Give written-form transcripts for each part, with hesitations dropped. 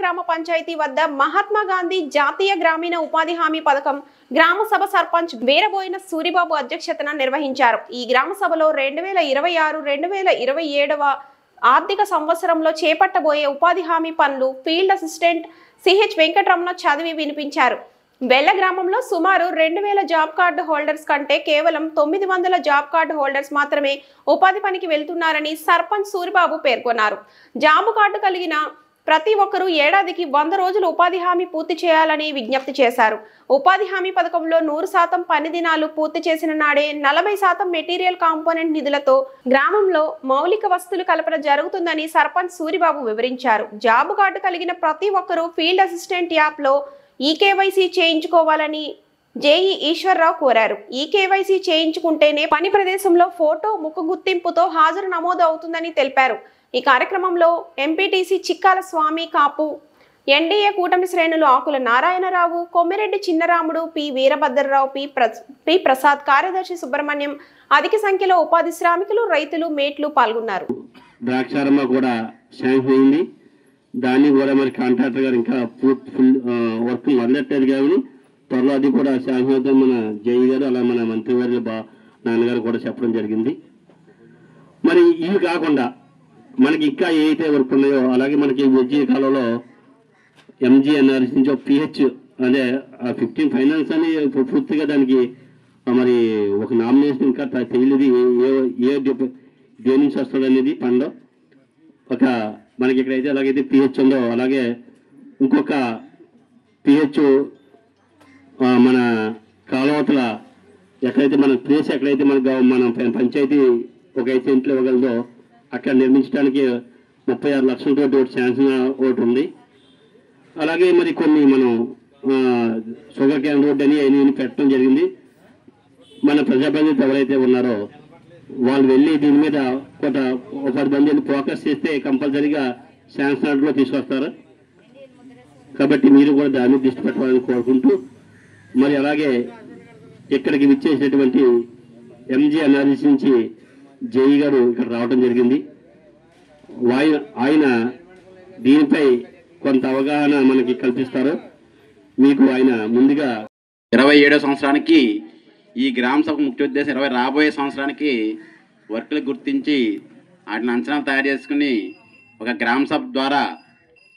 గ్రామ పంచాయతీ వద్ద మహాత్మా గాంధీ జాతీయ గ్రామీణ ఉపాధి హామీ పథకం గ్రామ సభ సర్పంచ్ వీరబోయిన సూరిబాబు అధ్యక్షతన నిర్వహించారు. ఈ గ్రామ సభలో 2026-2027 ఆర్థిక సంవత్సరంలో చేపట్టబోయే ఉపాధి హామీ పనులు ఫీల్డ్ అసిస్టెంట్ సిహెచ్ వెంకటరమణ చదివి వినిపించారు. బెల్ల గ్రామంలో సుమారు 2000 జాబ్ కార్డు హోల్డర్స్ కంటే కేవలం 900 జాబ్ కార్డు హోల్డర్స్ మాత్రమే ఉపాధి పనికి వెళ్తున్నారని సర్పంచ్ సూరిబాబు పేర్కొన్నారు. జాబ్ కార్డు కలిగిన ప్రతి ఒక్కరూ ఏడాదికి 100 రోజులు ఉపాధి హామీ పూర్తి చేయాలని విజ్ఞప్తి చేశారు. ఉపాధి హామీ పథకంలో 100% పని దినాలు పూర్తి చేసిన నాడే 40% మెటీరియల్ కాంపోనెంట్ నిధులతో గ్రామంలో మౌలిక వస్తువులు కల్పన జరుగుతుందని సర్పంచ్ సూరిబాబు వివరించారు. జాబ్ కార్డు కలిగిన ప్రతి ఒక్కరూ ఫీల్డ్ అసిస్టెంట్ యాప్లో ఈకేవైసీ చేయించుకోవాలని జేఈ ఈశ్వర్రావు కోరారు. ఈకేవైసీ చేయించుకుంటేనే పని ప్రదేశంలో ఫోటో ముఖ గుర్తింపుతో హాజరు నమోదు అవుతుందని తెలిపారు. ఈ కార్యక్రమంలో ఎంపీటీసీ చిక్కాల స్వామి కాపు, ఎన్డీఏ కూటమి శ్రేణులు ఆకుల నారాయణరావు, కొమ్మిరెడ్డి చిన్నరాముడు, పి వీరభద్రరావు, పి ప్రసాద్, కార్యదర్శి సుబ్రహ్మణ్యం, అధిక సంఖ్యలో ఉపాధి శ్రామికులు, రైతులు, మేట్లు పాల్గొన్నారు. ద్రాక్షారమ్మ కూడా శాంక్షన్ అయింది. దాన్ని కూడా మరి కాంట్రాక్టర్ గారు ఇంకా ఫుల్ వర్క్ మొదలెట్టారు కాబట్టి త్వరలో అది కూడా శాంక్షన్ అవుతాం. మన జై గారు అలా మన మంత్రివర్యులు నాన్నగారు కూడా చెప్పడం జరిగింది. మరి ఇవి కాకుండా మనకి ఇంకా ఏదైతే వర్క్ ఉన్నాయో అలాగే మనకి విద్య కాలంలో ఎంజీఎన్ఆర్సీ నుంచి ఒక పిహెచ్ అదే 15 ఫైనాన్స్ అని పూర్తిగా దానికి మరి ఒక నామినేషన్ ఇంకా తెలియదు ఏ దేని నుంచి వస్తుంది అనేది పనిలో ఒక మనకి ఎక్కడైతే అలాగైతే పిహెచ్ ఉందో అలాగే ఇంకొక పిహెచ్ మన కాలువతల ఎక్కడైతే మన ప్లేస్ ఎక్కడైతే మన పంచాయతీ ఒక 5 సెంట్లు ఇవ్వగలదో అక్కడ నిర్మించడానికి 36 లక్షలతో ఒకటి శాంక్షన్ ఒకటి ఉంది. అలాగే మరి కొన్ని మనం షుగర్ క్యాన్ రోడ్ అని అవన్నీ పెట్టడం జరిగింది. మన ప్రజాప్రతినిధులు ఎవరైతే ఉన్నారో వాళ్ళు వెళ్ళి దీని మీద ఒక 10 మంది ఫోకస్ చేస్తే కంపల్సరీగా శాంక్షన్ ఆర్డర్లో తీసుకొస్తారు. కాబట్టి మీరు కూడా దాన్ని దృష్టి పెట్టాలని కోరుకుంటూ మరి అలాగే ఇక్కడికి విచ్చేసినటువంటి ఎంజీఎన్ఆర్సీ నుంచి జేఈ గారు ఇక్కడ రావడం జరిగింది. ఆయన దీనిపై కొంత అవగాహన మనకి కల్పిస్తారు. మీకు ఆయన ముందుగా 27వ సంవత్సరానికి ఈ గ్రామ సభ ముఖ్య ఉద్దేశం రాబోయే సంవత్సరానికి వర్కులు గుర్తించి వాటిని అంచనాలు తయారు చేసుకుని ఒక గ్రామ సభ ద్వారా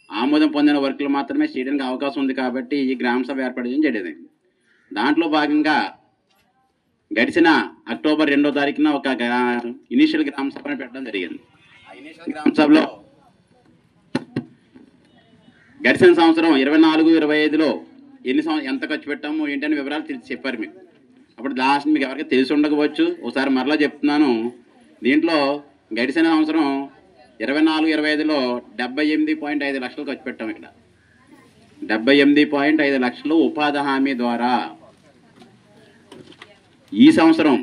ఆమోదం పొందిన వర్కులు మాత్రమే చేయడానికి అవకాశం ఉంది. కాబట్టి ఈ గ్రామ సభ ఏర్పాటు చేయడం జరిగింది. దాంట్లో భాగంగా గడిచిన అక్టోబర్ 2వ తారీఖున ఒక ఇనీషియల్ గ్రామ సభను పెట్టడం జరిగింది. ఆ ఇనీషియల్ గ్రామ సభలో గడిచిన సంవత్సరం 24-25లో ఎంత ఖర్చు పెట్టామో ఏంటనే వివరాలు చెప్పారు మీకు. అప్పుడు లాస్ట్ మీకు ఎవరికి తెలిసి ఉండకపోవచ్చు, ఒకసారి మరలా చెప్తున్నాను. దీంట్లో గడిచిన సంవత్సరం 24-25లో 78.5 లక్షలు ఖర్చు పెట్టాము. ఇక్కడ 78.5 లక్షలు ఉపాధి హామీ ద్వారా. ఈ సంవత్సరం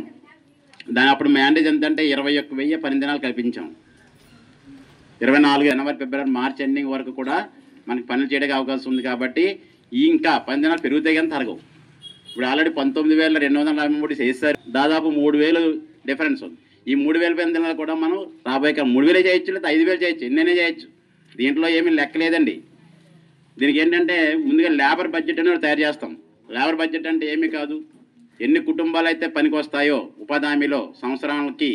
దాని అప్పుడు మ్యాండేజ్ ఎంతంటే 21,000 పని దినాలు కల్పించాం. 24 జనవరి, ఫిబ్రవరి, మార్చి ఎండింగ్ వరకు కూడా మనకి పనులు చేయడానికి అవకాశం ఉంది. కాబట్టి ఇంకా పని దినాలు పెరుగుతాయి కానీ తరగవు. ఇప్పుడు ఆల్రెడీ 19,243 చేస్తారు. దాదాపు 3,000 డిఫరెన్స్ ఉంది. ఈ 3,000 పని దినాలు కూడా మనం రాబోయే 3,000 చేయొచ్చు, లేదా 5,000 చేయొచ్చు, ఎన్నైనా చేయొచ్చు. దీంట్లో ఏమీ లెక్కలేదండి. దీనికి ఏంటంటే ముందుగా లేబర్ బడ్జెట్ అనేది తయారు చేస్తాం. లేబర్ బడ్జెట్ అంటే ఏమీ కాదు, ఎన్ని కుటుంబాలు అయితే పనికి వస్తాయో ఉపాధి హామీలో సంవత్సరానికి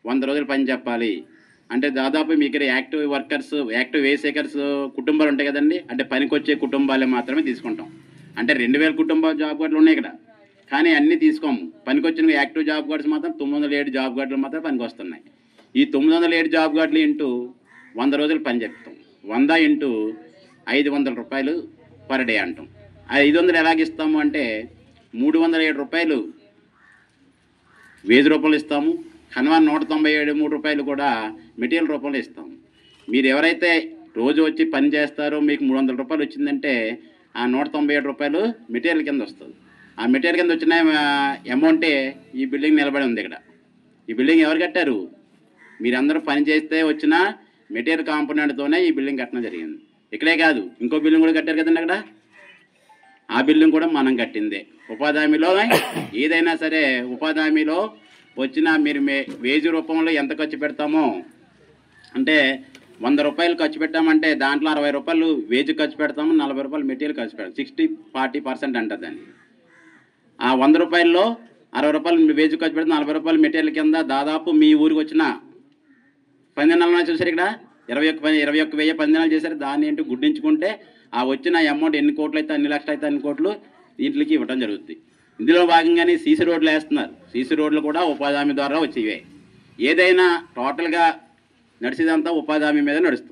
100 రోజులు పని చెప్పాలి అంటే దాదాపు మీకు యాక్టివ్ వర్కర్స్, యాక్టివ్ వేసేకర్స్ కుటుంబాలు ఉంటాయి కదండి. అంటే పనికి వచ్చే కుటుంబాలే మాత్రమే తీసుకుంటాం. అంటే 2,000 కుటుంబ జాబ్ కార్డులు ఉన్నాయి ఇక్కడ, కానీ అన్నీ తీసుకోము. పనికి వచ్చిన యాక్టివ్ జాబ్ కార్డ్స్ మాత్రం 907 జాబ్ కార్డులు మాత్రం పనికి వస్తున్నాయి. ఈ 907 జాబ్ కార్డులు ఇంటూ 100 రోజులు పని చెప్తాం. 100 ఇంటూ 500 రూపాయలు పర్ డే అంటాం. ఆ 500 ఎలాగిస్తాము అంటే 307 రూపాయలు వేజ్ రూపంలో ఇస్తాము. కనవా 197 రూపాయలు కూడా మెటీరియల్ రూపంలో ఇస్తాము. మీరు ఎవరైతే రోజు వచ్చి పని చేస్తారో మీకు 300 రూపాయలు వచ్చిందంటే ఆ 197 రూపాయలు మెటీరియల్ కింద వస్తుంది. ఆ మెటీరియల్ కింద వచ్చిన అమౌంటే ఈ బిల్డింగ్ నిలబడి ఉంది. ఇక్కడ ఈ బిల్డింగ్ ఎవరు కట్టారు? మీరందరూ పని చేస్తే వచ్చిన మెటీరియల్ కాంపోనెంట్తోనే ఈ బిల్డింగ్ కట్టడం జరిగింది. ఇక్కడే కాదు, ఇంకో బిల్డింగ్ కూడా కట్టారు కదండి అక్కడ. ఆ బిల్డింగ్ కూడా మనం కట్టిందే. ఉపాధి హామీలో ఏదైనా సరే ఉపాధి హామీలో వచ్చిన మీరు వేజ్ రూపంలో ఎంత ఖర్చు పెడతామో అంటే 100 రూపాయలు ఖర్చు పెట్టామంటే దాంట్లో 60 రూపాయలు వేజ్ ఖర్చు పెడతాము, 40 రూపాయలు మెటీరియల్ ఖర్చు పెడతాం. 60-40% అంటుంది దాన్ని. ఆ 100 రూపాయల్లో 60 రూపాయలు వేజ్ ఖర్చు పెడితే 40 రూపాయలు మెటీరియల్ కింద దాదాపు మీ ఊరికి వచ్చిన పందినాలు చూసారు. ఇక్కడ 21,000 పందినాలు చేశారు. దాన్ని ఏంటి గుడ్డించుకుంటే ఆ వచ్చిన అమౌంట్ ఎన్ని కోట్లు అయితే అన్ని లక్షలు అయితే అన్ని కోట్లు వీటికి ఇవ్వడం జరుగుతుంది. ఇందులో భాగంగానే సీసీ రోడ్లు వేస్తున్నారు. సీసీ రోడ్లు కూడా ఉపాధి హామీ ద్వారా వచ్చేవే. ఏదైనా టోటల్గా నడిచేదంతా ఉపాధి హామీ మీద నడుస్తుంది.